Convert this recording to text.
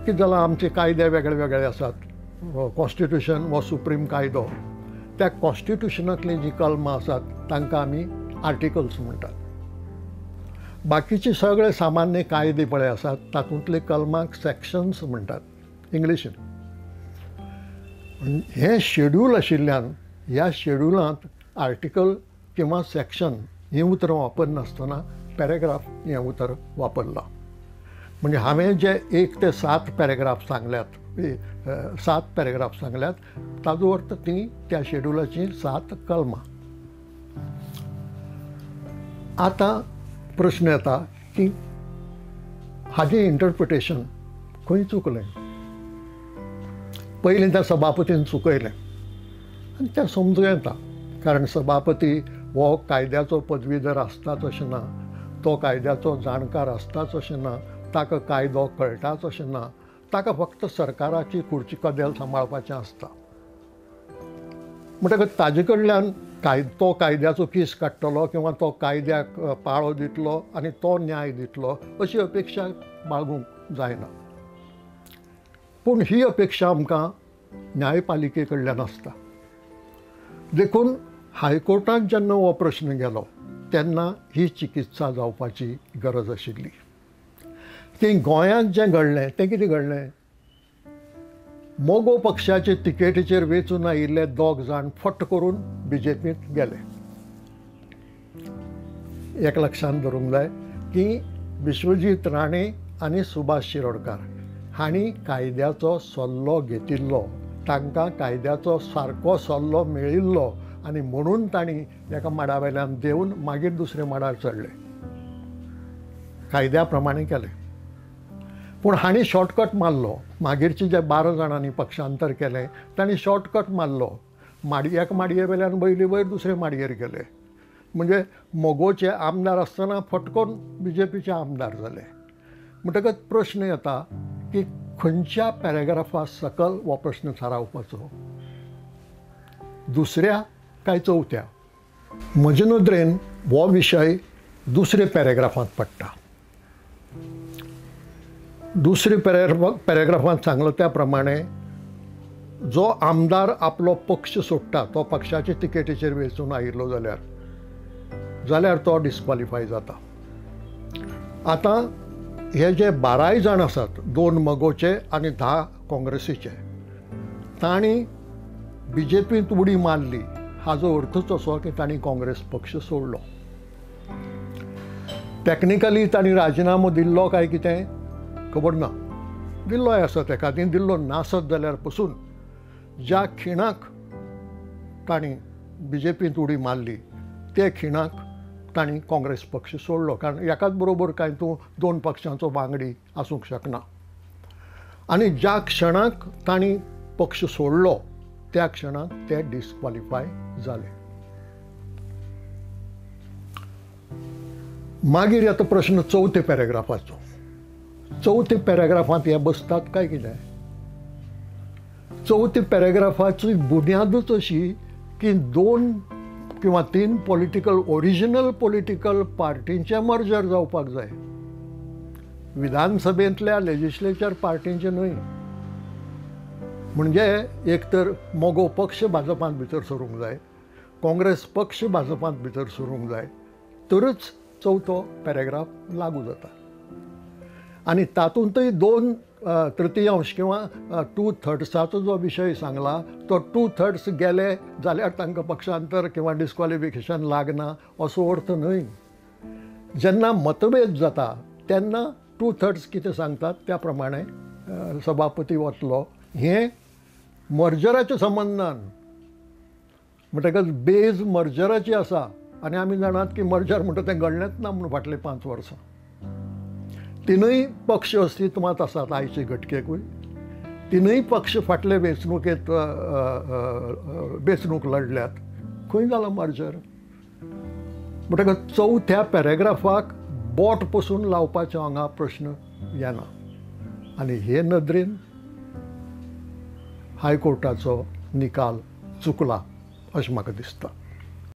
कितें जालां आमचे कायदे वेगळे वेगळे आसात. कॉन्स्टिट्यूशन हो सुप्रीम कायदो, त्या कॉन्स्टिट्यूशनांतली जी कलमां आसात तांकां आमी आर्टिकल्स म्हणटात. बाकीचे सगळे सामान्य कायदे पळय आसात तातूंतले कलमांक सेक्शन्स म्हणटात इंग्लिशीन. हें शेड्यूल आशिल्ल्यान ह्या शेड्युलांत आर्टिकल किंवा सेक्शन हीं उतरां वापरनासतना पॅरेग्राफ हें उतर वापरलां. म्हणजे हांवें जे 1 ते 7 पॅरेग्राफ सांगल्यात, 7 पॅरेग्राफ सांगल्यात, ताजो अर्थ ती त्या शेड्युलाची 7 कलमां. आतां प्रश्न येता की हाजें इंटरप्रिटेशन खंय चुकलें. पयलीं त्या सभापतीन चुकयलें आनी तें समजूं येता, कारण सभापती हो कायद्याचो पदवीधर आसताच अशें ना, तो कायद्याचो जाणकार आसताच अशें ना, ताका कायदो कळटाच अशें ना, ताका फक्त सरकाराची खुर्ची कदेल सांबाळपाचें आसता. म्हणटकच ताजे कडल्यान तो कायद्याचो केस काडटलो किंवा तो कायद्याक पाळो दितलो आनी तो न्याय दितलो अशी अपेक्षा बाळगूंक जायना. पूण ही अपेक्षा आमकां न्यायपालिके कडल्यान आसता. देखून हायकोर्टांत जेन्ना हो प्रश्न गेलो तेन्ना ही चिकित्सा जावपाची गरज आशिल्ली. की गोंयांत जें घडलें तें कितें घडलें, मोगो पक्षाचे तिकेटीचेर वेंचून आयिल्ले 2 जाण फट्ट करून BJPंत गेले. एक लक्षांत दवरूंक जाय की विश्वजीत राणे आनी सुभाष शिरोडकार हांणी कायद्याचो सल्लो घेतिल्लो, तांकां कायद्याचो सारको सल्लो मेळिल्लो आनी म्हणून तांणी एका माडा वयल्यान देंवन मागीर दुसरे माडार चडले, कायद्या प्रमाणें केलें. पूण हांणी शॉर्टकट मारलो. मागीरचे जे 12 जाणांनी पक्षांतर केलें तांणी शॉर्टकट मारलो. एक माडये वयल्यान बैली वयर दुसरे माडयेर गेले. म्हणजे मोगोचे आमदार आसतना फटकोन BJPचे आमदार जाले. म्हणटकच प्रश्न येता की खंयच्या पॅरेग्राफा सकल हो प्रश्न थारावपाचो, दुसऱ्या काय चवथ्या. म्हजे नदरेन हो विशय दुसरे पॅरेग्राफांत पडटा. दुसरे पॅरेग्राफांत सांगलो त्या प्रमाणे जो आमदार आपलो पक्ष सोडटा, तो पक्षाचे तिकेटीचेर वेंचून आयिल्लो जाल्यार तो डिस्क्वॉलिफाय जाता. आतां हे जे 12 जाण आसात, 2 मोगोचे आनी 10 काँग्रेसीचे, तांणी BJPंत उडी मारली हाजो अर्थच असो की तांणी काँग्रेस पक्ष सोडलो. टॅक्निकली तांणी राजिनामो दिल्लो काय कितें खबर ना. दिल्लोय आसा, तेका दिल्लो नासत जाल्यार पसून ज्या खिणाक तांणी BJPंत उडी मारली ते खिणाक तांणी काँग्रेस पक्ष सोडलो. कारण एकाच बरोबर काय तूं 2 पक्षांचो वांगडी आसूंक शकना. आनी ज्या क्षणाक तांणी पक्ष सोडलो त्या क्षणाक ते डिस्क्वॉलिफाय जाले. मागीर येता प्रश्न 4थ्या पॅरेग्राफाचो. 4थ्या पॅरेग्राफांत हे बसतात काय कितें. 4थ्या पॅरेग्राफाची बुन्यादूच अशी की 2 किंवा 3 ओरिजिनल पॉलिटिकल पार्टींचे मर्जर जावपाक जाय. विधानसभेंतल्या लेजिस्लेचर पार्टींचे न्हय. म्हणजे एक तर मोगो पक्ष भाजपांत भितर सरूंक जाय, काँग्रेस पक्ष भाजपांत भितर सरूंक जाय, तरच 4थो पॅरेग्राफ लागू जाता. आनी तातूंतय 2/3 किंवा 2/3 जो विशय सांगला तो 2/3 गेले जाल्यार तांकां पक्षांतर किंवा डिस्क्वॉलिफिकेशन लागना असो अर्थ न्हय. जेन्ना मतभेद जाता तेन्ना 2/3 कितें सांगतात त्या प्रमाणे सभापती वतलो. हें मर्जराच्या संबंदान, म्हणटकच बेज मर्जराची आसा आनी आमी जाणात की मर्जर म्हणटा तें घडलेंच ना म्हणून फाटले 5 वर्सां. 3 पक्ष अस्तित्वांत आसात आयचे घटकेकूय. 3 पक्ष फाटले वेंचणुकेंत वेंचणूक लढल्यात. खंय जाला मर्जर. म्हणटकच 4थ्या पॅरेग्राफाक बोट पसून लावपाचो हांगा प्रश्न येना. आनी हे नदरेन हायकोर्टाचो निकाल चुकला अशें म्हाका दिसता.